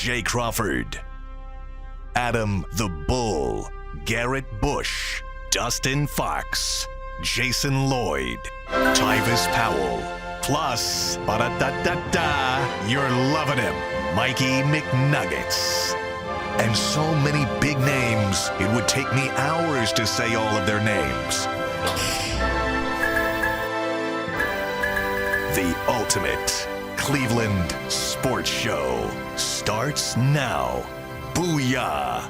Jay Crawford, Adam the Bull, Garrett Bush, Dustin Fox, Jason Lloyd, Tyvis Powell, plus, ba-da-da-da-da, you're loving him, Mikey McNuggets. And so many big names, it would take me hours to say all of their names. The ultimate Cleveland sports show starts now. Booyah!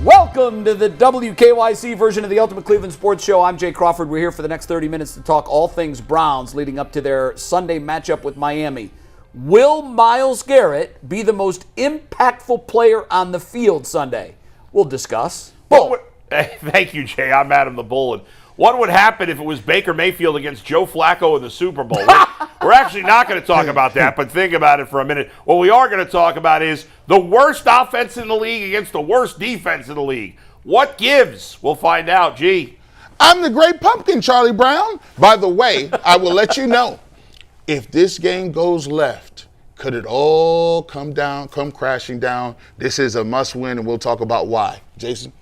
Welcome to the WKYC version of the Ultimate Cleveland Sports Show. I'm Jay Crawford. We're here for the next 30 minutes to talk all things Browns leading up to their Sunday matchup with Miami. Will Myles Garrett be the most impactful player on the field Sunday? We'll discuss. Thank you, Jay. I'm Adam the Bull. And what would happen if it was Baker Mayfield against Joe Flacco in the Super Bowl? We're actually not going to talk about that, but think about it for a minute. What we are going to talk about is the worst offense in the league against the worst defense in the league. What gives? We'll find out. Gee. I'm the Great Pumpkin, Charlie Brown. By the way, I will let you know, if this game goes left, could it all come crashing down? This is a must-win, and we'll talk about why. Jason?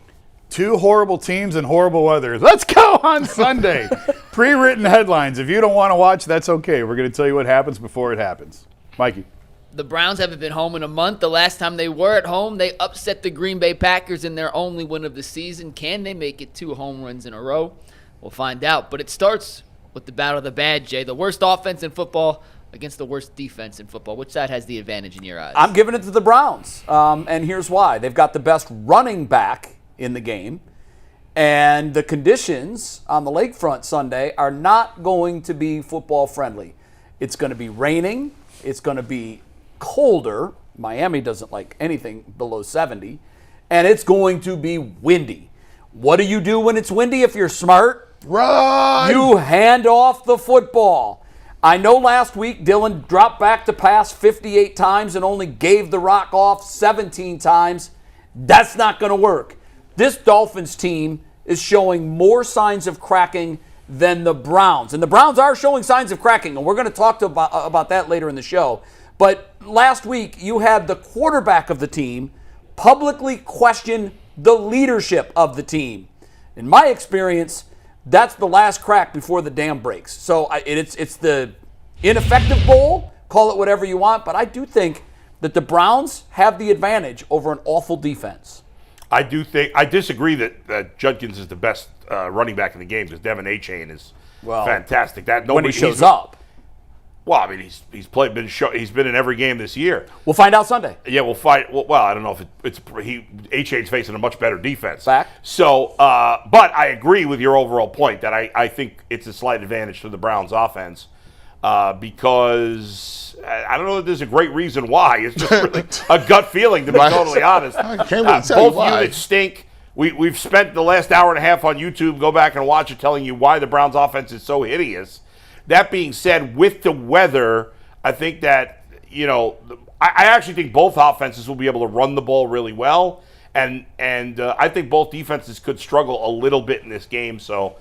Two horrible teams and horrible weather. Let's go on Sunday. Pre-written headlines. If you don't want to watch, that's okay. We're going to tell you what happens before it happens. Mikey. The Browns haven't been home in a month. The last time they were at home, they upset the Green Bay Packers in their only win of the season. Can they make it 2 home runs in a row? We'll find out. But it starts with the battle of the bad, Jay. The worst offense in football against the worst defense in football. Which side has the advantage in your eyes? I'm giving it to the Browns, and here's why. They've got the best running back in the game, and the conditions on the lakefront Sunday are not going to be football friendly. It's going to be raining. It's going to be colder. Miami doesn't like anything below 70, and it's going to be windy. What do you do when it's windy if you're smart? Run! You hand off the football. I know last week Dylan dropped back to pass 58 times and only gave the rock off 17 times. That's not going to work. This Dolphins team is showing more signs of cracking than the Browns. And the Browns are showing signs of cracking, and we're going to talk about that later in the show. But last week, you had the quarterback of the team publicly question the leadership of the team. In my experience, that's the last crack before the dam breaks. So it's the ineffective bowl. Call it whatever you want. But I do think that the Browns have the advantage over an awful defense. I disagree that Judkins is the best running back in the game because Devin Achane is fantastic. When he shows up. Well, I mean, he's been in every game this year. We'll find out Sunday. Yeah, we'll find. Well, I don't know if Achane's facing a much better defense. Fact. So, but I agree with your overall point that I think it's a slight advantage to the Browns' offense because I don't know that there's a great reason why. It's just really a gut feeling, to be totally honest. I can't really tell you both why. units stink. We've spent the last hour and a half on YouTube. Go back and watch it, telling you why the Browns' offense is so hideous. That being said, with the weather, I think that, I actually think both offenses will be able to run the ball really well. And I think both defenses could struggle a little bit in this game. So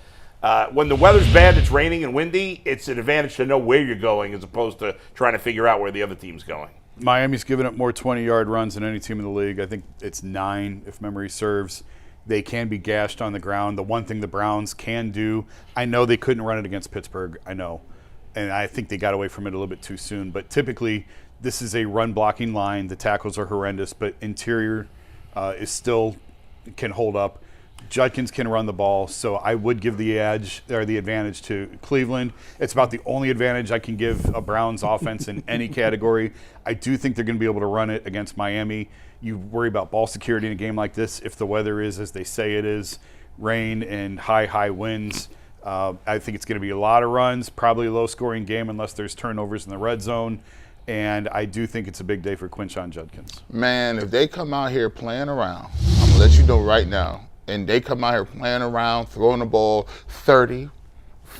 when the weather's bad, it's raining and windy, it's an advantage to know where you're going as opposed to trying to figure out where the other team's going. Miami's given up more 20-yard runs than any team in the league. I think it's 9, if memory serves. They can be gashed on the ground. The one thing the Browns can do, I know they couldn't run it against Pittsburgh, I know. And I think they got away from it a little bit too soon. But typically, this is a run-blocking line. The tackles are horrendous, but interior is still can hold up. Judkins can run the ball, so I would give the advantage to Cleveland. It's about the only advantage I can give a Browns offense in any category. I do think they're going to be able to run it against Miami. You worry about ball security in a game like this if the weather is as they say it is, rain and high winds. I think it's going to be a lot of runs, probably a low-scoring game unless there's turnovers in the red zone. And I do think it's a big day for Quinshon Judkins. Man, if they come out here playing around, I'm going to let you know right now, and they come out here playing around, throwing the ball 30,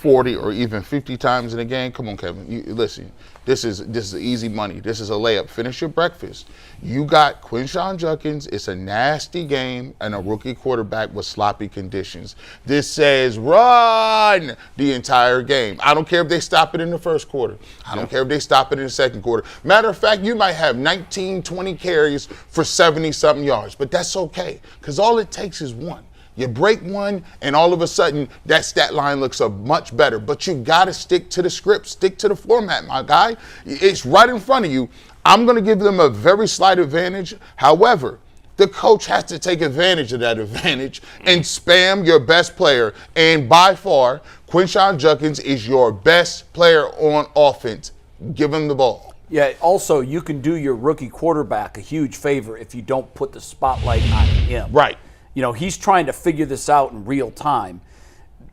40 or even 50 times in a game, come on, Kevin. Listen, this is easy money. This is a layup. Finish your breakfast. You got Quinshon Judkins. It's a nasty game and a rookie quarterback with sloppy conditions. This says run the entire game. I don't care if they stop it in the first quarter. I don't care if they stop it in the second quarter. Matter of fact, you might have 19, 20 carries for 70-something yards, but that's okay because all it takes is one. You break one, and all of a sudden, that stat line looks much better. But you got to stick to the script, stick to the format, my guy. It's right in front of you. I'm going to give them a very slight advantage. However, the coach has to take advantage of that advantage and spam your best player. And by far, Quinshon Judkins is your best player on offense. Give him the ball. Yeah, also, you can do your rookie quarterback a huge favor if you don't put the spotlight on him. Right. You know, he's trying to figure this out in real time.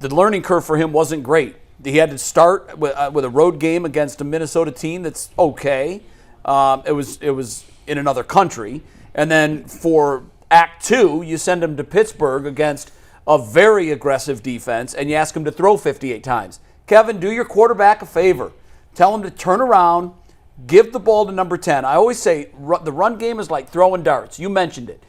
The learning curve for him wasn't great. He had to start with a road game against a Minnesota team that's okay. It was in another country. And then for Act 2, you send him to Pittsburgh against a very aggressive defense, and you ask him to throw 58 times. Kevin, do your quarterback a favor. Tell him to turn around, give the ball to number 10. I always say the run game is like throwing darts. You mentioned it.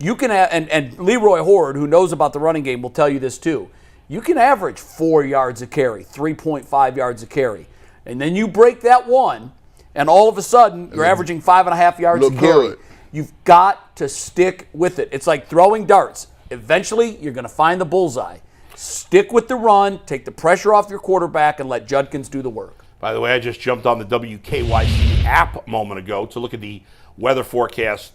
You can and Leroy Horde, who knows about the running game, will tell you this too. You can average 4 yards a carry, 3.5 yards a carry. And then you break that one, and all of a sudden, you're averaging 5.5 yards a carry. Good. You've got to stick with it. It's like throwing darts. Eventually, you're going to find the bullseye. Stick with the run, take the pressure off your quarterback, and let Judkins do the work. By the way, I just jumped on the WKYC app a moment ago to look at the weather forecast,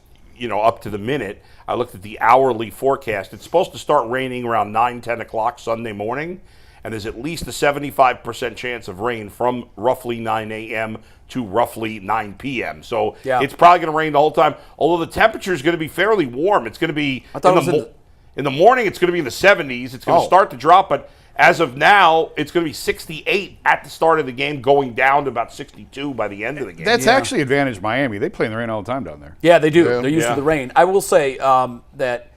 up to the minute. I looked at the hourly forecast. It's supposed to start raining around 9, 10 o'clock Sunday morning, and there's at least a 75% chance of rain from roughly 9 a.m. to roughly 9 p.m. So It's probably going to rain the whole time, although the temperature is going to be fairly warm. It's going to be in the morning, it's going to be in the 70s. It's going to start to drop, but as of now, it's going to be 68 at the start of the game, going down to about 62 by the end of the game. That's actually advantage Miami. They play in the rain all the time down there. Yeah, they do. Yeah. They're used to the rain. I will say that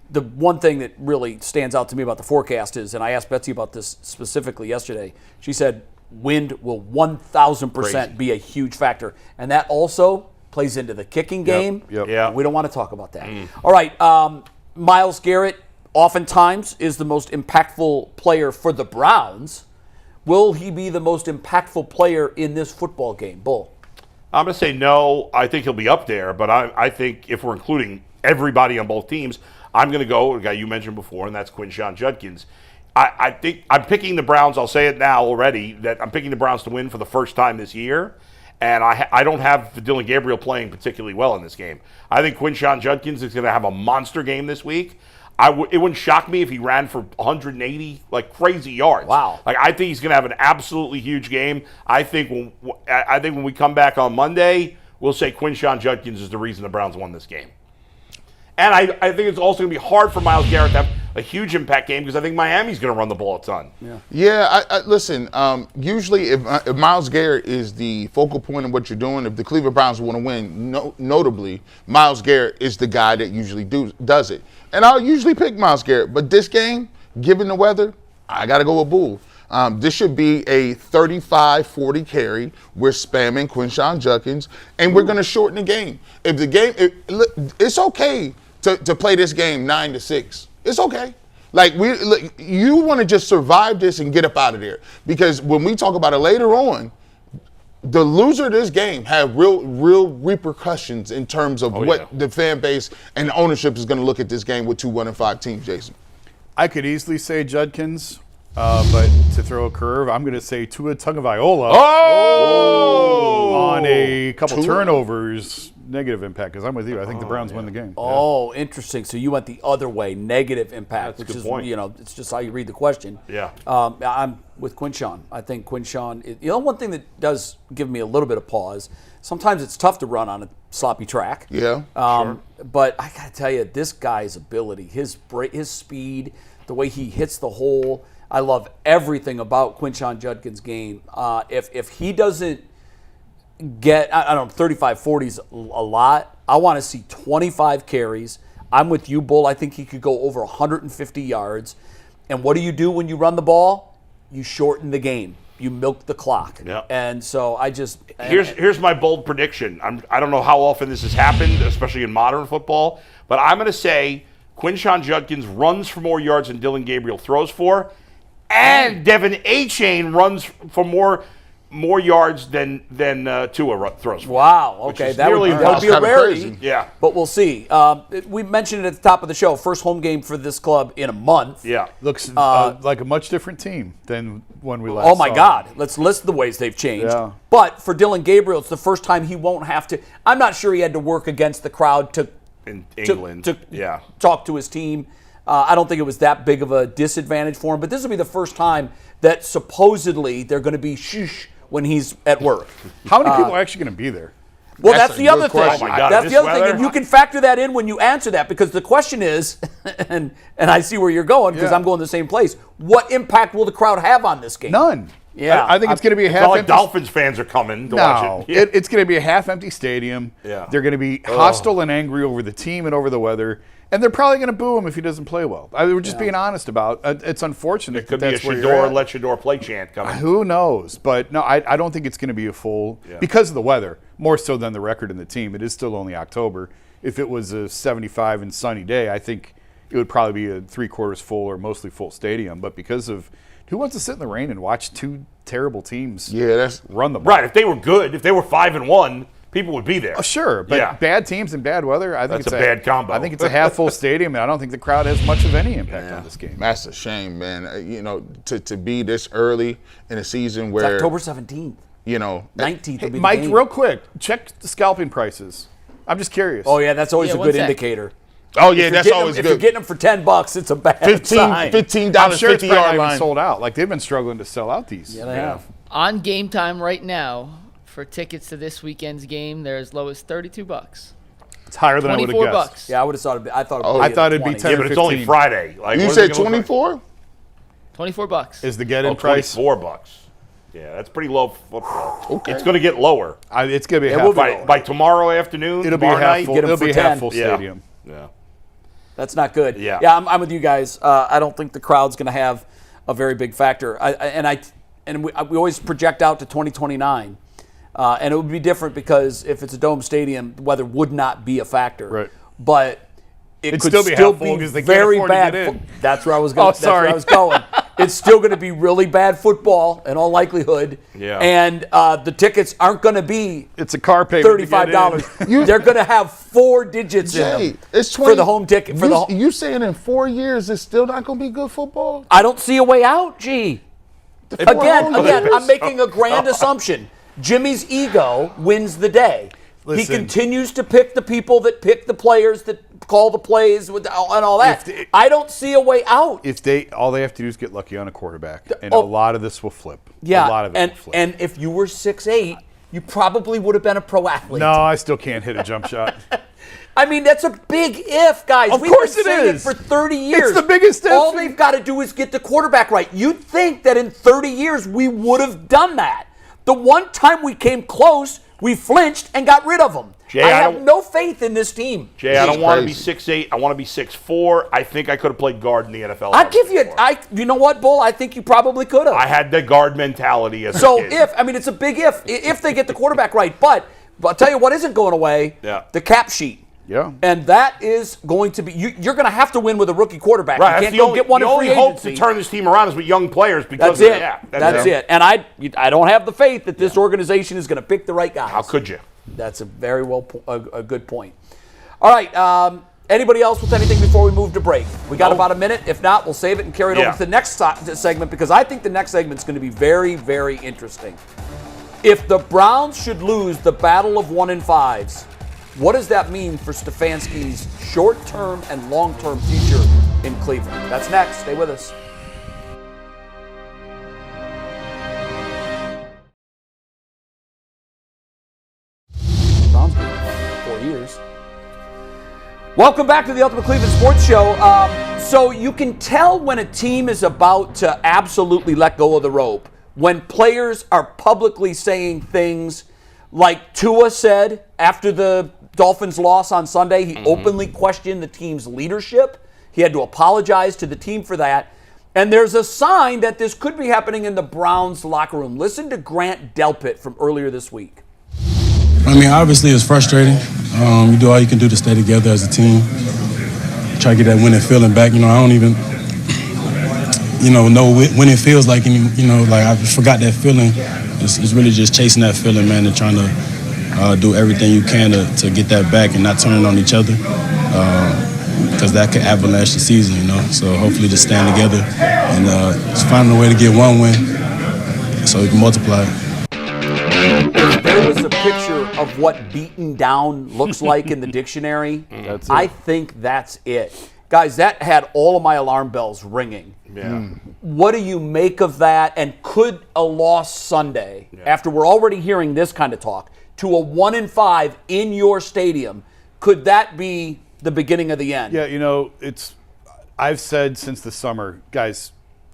the one thing that really stands out to me about the forecast is, and I asked Betsy about this specifically yesterday, she said wind will 1,000% be a huge factor. And that also plays into the kicking game. Yep. Yeah. We don't want to talk about that. All right, Myles Garrett oftentimes is the most impactful player for the Browns. Will he be the most impactful player in this football game, Bull? I'm going to say no. I think he'll be up there, but I think if we're including everybody on both teams, I'm going to go, a guy you mentioned before, and that's Quinshon Judkins. I think I'm picking the Browns. I'll say it now already, that I'm picking the Browns to win for the first time this year, and I don't have Dylan Gabriel playing particularly well in this game. I think Quinshon Judkins is going to have a monster game this week. It wouldn't shock me if he ran for 180, like crazy yards. Wow! Like I think he's going to have an absolutely huge game. I think when we come back on Monday, we'll say Quinshon Judkins is the reason the Browns won this game. And I think it's also going to be hard for Myles Garrett to have a huge impact game because I think Miami's going to run the ball a ton. Yeah. Listen. Usually, if Myles Garrett is the focal point of what you're doing, if the Cleveland Browns want to win, notably, Myles Garrett is the guy that usually does it. And I'll usually pick Myles Garrett, but this game, given the weather, I got to go with Bull. This should be a 35-40 carry. We're spamming Quinshon Judkins, and we're going to shorten the game. If the game, it's okay to play this game 9-6. It's okay. You want to just survive this and get up out of there. Because when we talk about it later on, the loser of this game have real repercussions in terms of the fan base and the ownership is going to look at this game with 2 1-5 teams, Jason. I could easily say Judkins, but to throw a curve, I'm going to say Tua Tagovailoa on a couple turnovers, negative impact, because I'm with you. I think the Browns win the game. Oh, interesting. So you went the other way, negative impact, That's a which good point. It's just how you read the question. Yeah. I'm with Quinshon. I think Quinshon, one thing that does give me a little bit of pause, sometimes it's tough to run on a sloppy track. Yeah, sure. But I got to tell you, this guy's ability, his speed, the way he hits the hole, I love everything about Quinshon Judkins' game. If he doesn't get, 35-40 is a lot. I want to see 25 carries. I'm with you, Bull. I think he could go over 150 yards. And what do you do when you run the ball? you shorten the game. You milk the clock. Yeah. And so Here's my bold prediction. I don't know how often this has happened, especially in modern football, but I'm going to say Quinshon Judkins runs for more yards than Dylan Gabriel throws for, and Devin Achane runs for more yards than Tua throws for. Wow. Which Okay, is that would nearly be a impossible. rarity. Crazy. Yeah. But we'll see. We mentioned it at the top of the show. First home game for this club in a month. Yeah. Looks like a much different team than when we last Oh my saw God! them. Let's list the ways they've changed. Yeah. But for Dylan Gabriel, it's the first time he won't have to. I'm not sure he had to work against the crowd to In England. to yeah. talk to his team. I don't think it was that big of a disadvantage for him. But this will be the first time that supposedly they're going to be shh when he's at work. How many people are actually going to be there? Well, That's that's a the good other thing. question. Oh my God, That's this the other thing, weather? and you can factor that in when you answer that, because the question is, and I see where you're going because Yeah. I'm going the same place. What impact will the crowd have on this game? None. Yeah. I think it's going to be a It's not like half-empty. Dolphins fans are coming to watch No, it. Yeah. it's going to be a half-empty stadium. Yeah. They're going to be hostile and angry over the team and over the weather, and they're probably going to boo him if he doesn't play well. We're just being honest about it. It's unfortunate. It could be a that's where you're Shador at. let Shador play chant coming. Who knows? But no, I don't think it's going to be a full because of the weather, more so than the record in the team. It is still only October. If it was a 75 and sunny day, I think it would probably be a 3/4 full or mostly full stadium. But because of who wants to sit in the rain and watch two terrible teams run the ball? Right. If they were good, if they were 5-1, people would be there. Oh, sure, but Yeah. bad teams and bad weather, I think That's it's a bad combo. I think it's a half-full stadium, and I don't think the crowd has much of any impact on this game. That's a shame, man. To be this early in a season It's where, October 17th. 19th will be the Mike, game. real quick, check the scalping prices. I'm just curious. Oh, yeah, that's always Yeah, a one good sec. indicator. oh yeah, If that's you're getting always them, If you're good. getting them for $10, it's a bad 15 sign. I'm sure it's 50 probably not yard even line. sold out. Like they've been struggling to sell out these. Yeah, they have. On Game Time right now, for tickets to this weekend's game, they're as low as $32. It's higher than I would have $24 guessed. bucks. Yeah, I would have thought it'd be, I thought it'd be 10 Yeah, but it's only 15. Friday. Like, You what is said it gonna look like? 24? $24. Is the get-in Oh, price? $24. Yeah, that's pretty low football. Okay. It's going to get lower It's going to be a It half. will be by, by tomorrow afternoon. It'll be a tomorrow half night. full. Get 'em It'll be for a half 10. full Yeah. stadium. Yeah. That's not good. Yeah. Yeah, I'm with you guys. I don't think the crowd's going to have a very big factor. We always project out to 2029. And it would be different because if it's a dome stadium, the weather would not be a factor. Right. But it It'd could still be half full because they can't very afford to bad. get in. That's where I was going. Oh, That's where sorry. I was going. It's still going to be really bad football in all likelihood. Yeah. And the tickets aren't going to be It's a car payment. to get in. $35. They're going to have 4 digits in Jay, them it's 20, for the home ticket. For the you saying in 4 years it's still not going to be good football? I don't see a way out, G. Again, I'm making a grand assumption. Jimmy's ego wins the day. He Listen. continues to pick the people that pick the players that call the plays and all that. I don't see a way out. All they have to do is get lucky on a quarterback, and Oh. a lot of this will flip. Yeah, a lot of it will flip. and if you were 6'8", you probably would have been a pro athlete. No, I still can't hit a jump shot. I mean, that's a big if, guys. Of We've course been it saying is. for 30 years. the biggest if. All they've got to do is get the quarterback right. You'd think that in 30 years we would have done that. The one time we came close, we flinched and got rid of them. Jay, I I have don't- no faith in this team. Jay, I This don't is want to be crazy. 6'8". I want to be 6'4". I think I could have played guard in the NFL. I give you, you know what, Bull? I think you probably could have. I had the guard mentality as So a kid. it's a big if they get the quarterback right. But I'll tell you what isn't going away. Yeah. The cap sheet. Yeah. And that is going to be you're going to have to win with a rookie quarterback. Right, You that's can't the go only, get one the in free only hope agency. to turn this team around is with young players because That's of it. that. That's it. And I don't have the faith that this organization is going to pick the right guys. How could you? That's a very a good point. All right. Anybody else with anything before we move to break? We got about a minute. If not, we'll save it and carry it over to the next segment because I think the next segment is going to be very, very interesting. If the Browns should lose the battle of 1 and 5s, what does that mean for Stefanski's short-term and long-term future in Cleveland? That's next. Stay with us. Browns been there for 4 years. Welcome back to the Ultimate Cleveland Sports Show. So you can tell when a team is about to absolutely let go of the rope when players are publicly saying things like Tua said after the Dolphins' loss on Sunday. He openly questioned the team's leadership. He had to apologize to the team for that. And there's a sign that this could be happening in the Browns locker room. Listen to Grant Delpit from earlier this week. I mean, obviously it's frustrating. You do all you can do to stay together as a team. Try to get that winning feeling back. I don't even, know when it feels like, like I forgot that feeling. It's really just chasing that feeling, man, and trying to do everything you can to get that back and not turn it on each other. Because that could avalanche the season, So hopefully just stand together and just find a way to get one win so we can multiply it. If there was a picture of what beaten down looks like in the dictionary, I think that's it. Guys, that had all of my alarm bells ringing. Yeah. What do you make of that? And could a loss Sunday, after we're already hearing this kind of talk, to a 1-5 in your stadium, could that be the beginning of the end? Yeah, I've said since the summer, guys,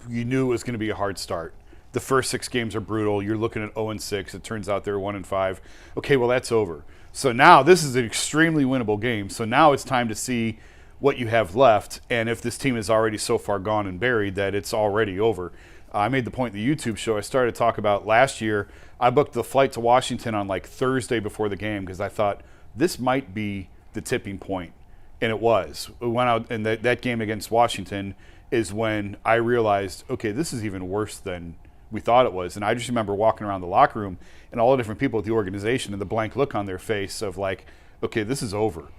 you knew it was going to be a hard start. The first 6 games are brutal. You're looking at 0-6. It turns out they're 1-5. Okay, well, that's over. So now this is an extremely winnable game. So now it's time to see what you have left, and if this team is already so far gone and buried that it's already over. I made the point in the YouTube show. I started to talk about last year. I booked the flight to Washington on like Thursday before the game because I thought this might be the tipping point. And it was. We went out, and that game against Washington is when I realized, okay, this is even worse than we thought it was. And I just remember walking around the locker room and all the different people at the organization and the blank look on their face of like, okay, this is over.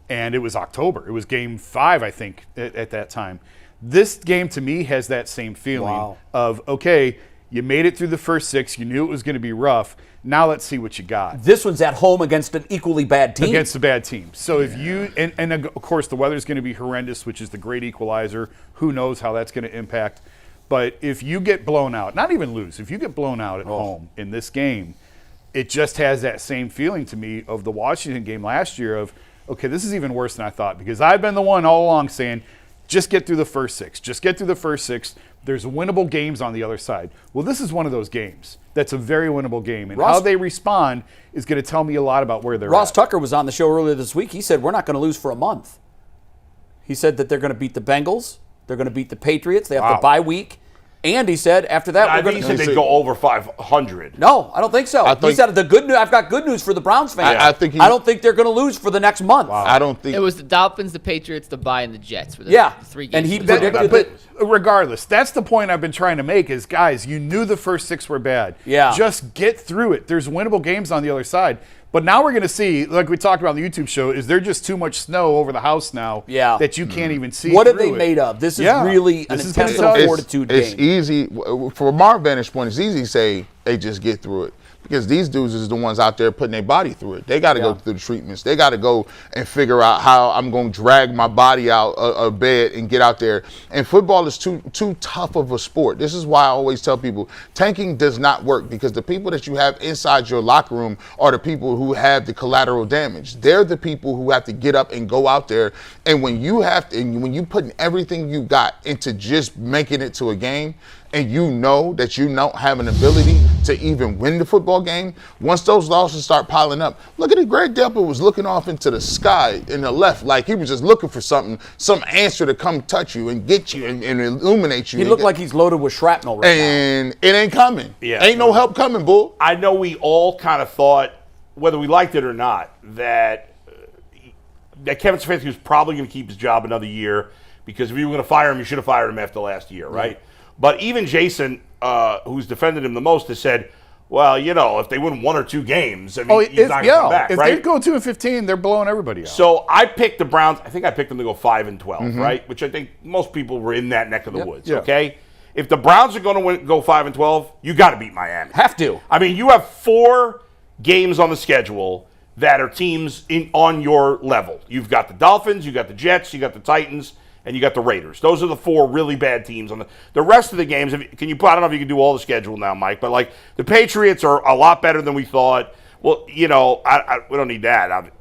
And it was October. It was game 5, I think, at that time. This game, to me, has that same feeling of, okay, you made it through the first 6. You knew it was going to be rough. Now let's see what you got. This one's at home against an equally bad team. Against a bad team. So if you – and of course, the weather's going to be horrendous, which is the great equalizer. Who knows how that's going to impact. But if you get blown out, not even lose, if you get blown out at home in this game, it just has that same feeling to me of the Washington game last year of – okay, this is even worse than I thought because I've been the one all along saying, just get through the first 6. Just get through the first 6. There's winnable games on the other side. Well, this is one of those games. That's a very winnable game. And how they respond is going to tell me a lot about where they're Ross at. Tucker was on the show earlier this week. He said, we're not going to lose for a month. He said that they're going to beat the Bengals. They're going to beat the Patriots. They have the bye week. And he said after that, I think he said they'd go over 500. No, I don't think so. He said the good news. I've got good news for the Browns fans. I don't think they're going to lose for the next month. Wow. I don't think it was the Dolphins, the Patriots, the bye, and the Jets. For the 3 games. And he predicted but regardless, that's the point I've been trying to make is, guys, you knew the first 6 were bad. Yeah. Just get through it. There's winnable games on the other side. But now we're going to see, like we talked about on the YouTube show, is there just too much snow over the house now that you can't even see What are they made of? This is really an intestinal fortitude game. It's easy. From our vantage point, it's easy to say they just get through it. Because these dudes is the ones out there putting their body through it. They got to go through the treatments. They got to go and figure out how I'm going to drag my body out of bed and get out there. And football is too tough of a sport. This is why I always tell people tanking does not work because the people that you have inside your locker room are the people who have the collateral damage. They're the people who have to get up and go out there. And when you when you putting everything you got into just making it to a game, and you know that you don't have an ability to even win the football game, once those losses start piling up, look at it. Greg Delpit was looking off into the sky in the left like he was just looking for something, some answer to come touch you and get you and illuminate you. He looked like he's loaded with shrapnel right now. And it ain't coming. Yeah. Ain't no help coming, bull. I know we all kind of thought, whether we liked it or not, that Kevin Stefanski was probably going to keep his job another year because if you were going to fire him, you should have fired him after last year, right? But even Jason, who's defended him the most, has said, well, if they win 1 or 2 games, I mean, he's not going to come back, if right? they go 2-15, they're blowing everybody out. So I picked the Browns. I think I picked them to go 5-12, right? Which I think most people were in that neck of the woods, okay? If the Browns are going to go 5-12, you got to beat Miami. Have to. I mean, you have 4 games on the schedule that are teams on your level. You've got the Dolphins, you got the Jets, you got the Titans, and you got the Raiders. Those are the 4 really bad teams. On the rest of the games, I don't know if you can do all the schedule now, Mike, but like the Patriots are a lot better than we thought. Well, we don't need that.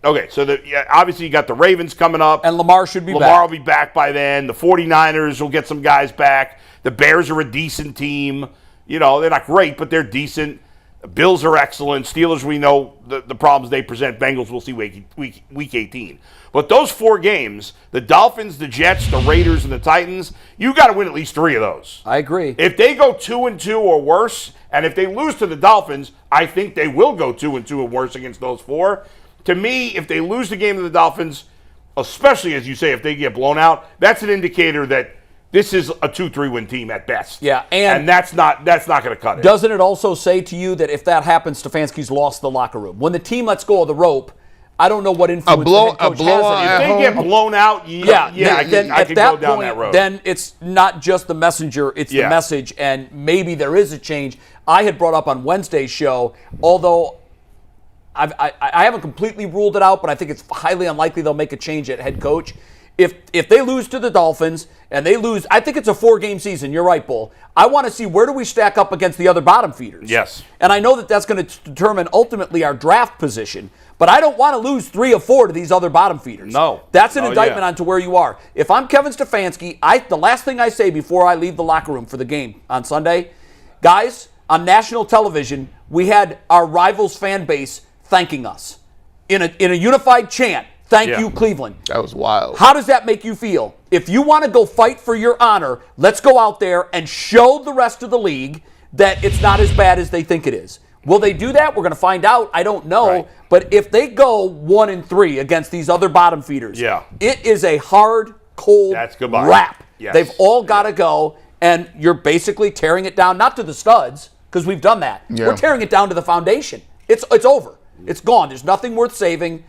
Okay, so obviously you got the Ravens coming up. And Lamar should be back. Lamar will be back by then. The 49ers will get some guys back. The Bears are a decent team. They're not great, but they're decent. Bills are excellent. Steelers, we know the problems they present. Bengals, we'll see week 18. But those 4 games, the Dolphins, the Jets, the Raiders, and the Titans, you got to win at least 3 of those. I agree. If they go 2-2 or worse, and if they lose to the Dolphins, I think they will go 2-2 or worse against those 4. To me, if they lose the game to the Dolphins, especially as you say, if they get blown out, that's an indicator that this is a 2-3 win team at best. Yeah, and that's not going to cut it. Doesn't it also say to you that if that happens, Stefanski's lost the locker room? When the team lets go of the rope, I don't know what influence the head coach has on If they get blown out, I could go down that road. Then it's not just the messenger, it's the message, and maybe there is a change. I had brought up on Wednesday's show, although I haven't completely ruled it out, but I think it's highly unlikely they'll make a change at head coach. If they lose to the Dolphins and they lose, I think it's a 4-game season. You're right, Bull. I want to see where do we stack up against the other bottom feeders. Yes. And I know that that's going to determine ultimately our draft position, but I don't want to lose 3 or 4 to these other bottom feeders. No. That's an indictment onto where you are. If I'm Kevin Stefanski, the last thing I say before I leave the locker room for the game on Sunday, guys, on national television, we had our rivals fan base thanking us in a unified chant. Thank you, Cleveland. That was wild. How does that make you feel? If you want to go fight for your honor, let's go out there and show the rest of the league that it's not as bad as they think it is. Will they do that? We're going to find out. I don't know. Right. But if they go 1-3 against these other bottom feeders, it is a hard, cold wrap. Yes. They've all got to go, and you're basically tearing it down, not to the studs, because we've done that. Yeah. We're tearing it down to the foundation. It's over. It's gone. There's nothing worth saving.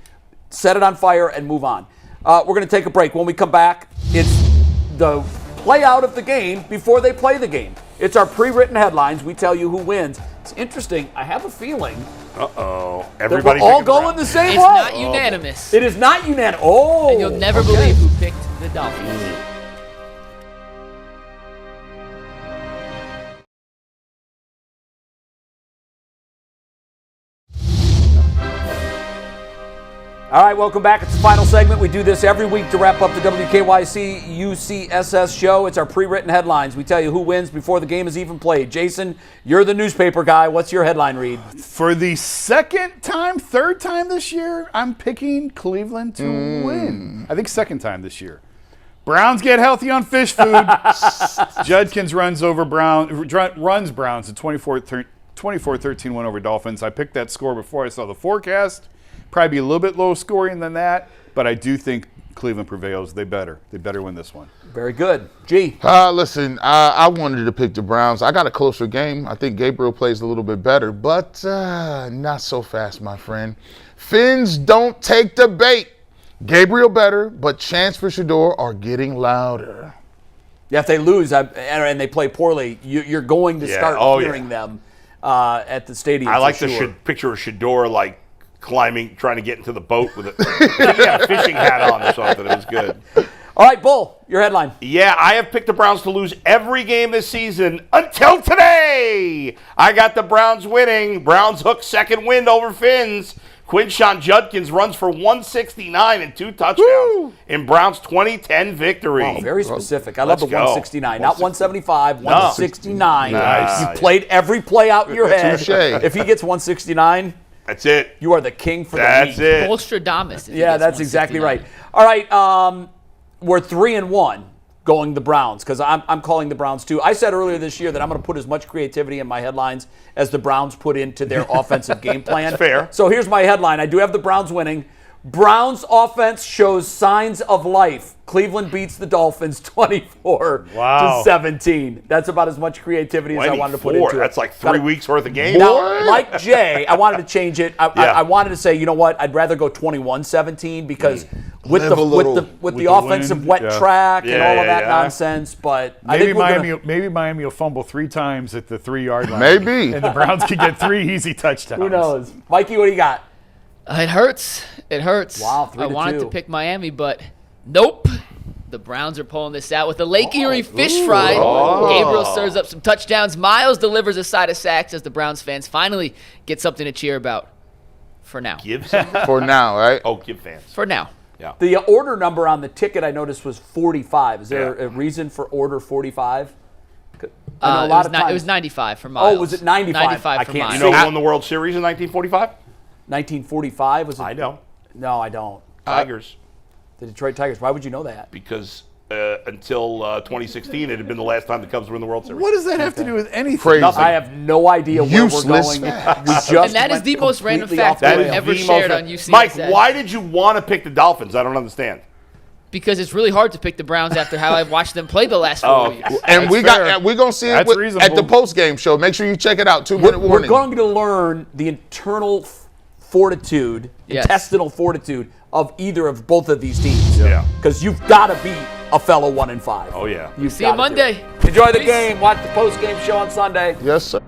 Set it on fire and move on. We're going to take a break. When we come back, it's the play out of the game before they play the game. It's our pre-written headlines. We tell you who wins. It's interesting. I have a feeling everybody we're all going the same way. It's not unanimous. It is not unanimous. Oh, and you'll never believe who picked the Dolphins. All right, welcome back. It's the final segment. We do this every week to wrap up the WKYC UCSS show. It's our pre-written headlines. We tell you who wins before the game is even played. Jason, you're the newspaper guy. What's your headline read? For the third time this year, I'm picking Cleveland to win. I think second time this year. Browns get healthy on fish food. Judkins runs Browns a 24-13 win over Dolphins. I picked that score before I saw the forecast. Probably be a little bit low scoring than that, but I do think Cleveland prevails. They better win this one. Very good. G. Listen, I wanted to pick the Browns. I got a closer game. I think Gabriel plays a little bit better, but not so fast, my friend. Fins don't take the bait. Gabriel better, but chants for Shador are getting louder. Yeah, if they lose and they play poorly, you're going to start hearing them at the stadium. I like the picture of Shador like climbing, trying to get into the boat with a fishing hat on or something. It was good. All right, Bull, your headline. Yeah, I have picked the Browns to lose every game this season until today. I got the Browns winning. Browns hook second win over Fins. Quinshon Judkins runs for 169 and 2 touchdowns in Browns' 2010 victory. Wow, very specific. I love the 169. Not 175, No. 169. Nice. You played every play out in your head. Touché. If he gets 169, that's it. you are the king for the week. That's it. Bolstradamus. Yeah, that's exactly right. All right, we're 3-1 going the Browns because I'm calling the Browns too. I said earlier this year that I'm going to put as much creativity in my headlines as the Browns put into their offensive game plan. Fair. So here's my headline. I do have the Browns winning. Browns offense shows signs of life. Cleveland beats the Dolphins 24-17. That's about as much creativity as I wanted to put into it. That's like 3 weeks worth of games. Now, like Jay, I wanted to change it. I wanted to say, you know what? I'd rather go 21-17 because with the offensive wind, wet track and all of that yeah. nonsense. But Maybe I think maybe Miami will fumble 3 times at the 3-yard line. Maybe. And the Browns could get 3 easy touchdowns. who knows? Mikey, what do you got? It hurts. It hurts. Wow, I 3-2. wanted to pick Miami, but nope. The Browns are pulling this out with a Lake Erie fish fry. Gabriel serves up some touchdowns. Myles delivers a side of sacks as the Browns fans finally get something to cheer about. For now. Give something? For now, right? Oh, give fans. For now. Yeah. The order number on the ticket I noticed was 45. Is there a reason for order 45? I know a lot of times. It was 95 for Myles. Oh, was it 95? 95 I for can't Myles. You know who won the World Series in 1945? 1945 was it? I know. No, I don't. Tigers. The Detroit Tigers. Why would you know that? Because until 2016, it had been the last time the Cubs were in the World Series. What does that have to do with anything? Crazy. Nothing. I have no idea where Useless we're going. facts. We just And that is went the most random completely fact off the that That we've is rails. ever the shared most- on UCSS. Mike, why did you want to pick the Dolphins? I don't understand. Because it's really hard to pick the Browns after how I've watched them play the last 4 weeks. And we're going to see it That's at the reasonable. post-game show. Make sure you check it out. 2-minute We're warning. going to learn the internal fortitude, Yes. intestinal fortitude of either of both of these teams. Yeah. Because you've got to beat a fellow 1-5. Oh, yeah. You've See you gotta do Monday. it. Enjoy the Peace. game. Watch the post-game show on Sunday. Yes, sir.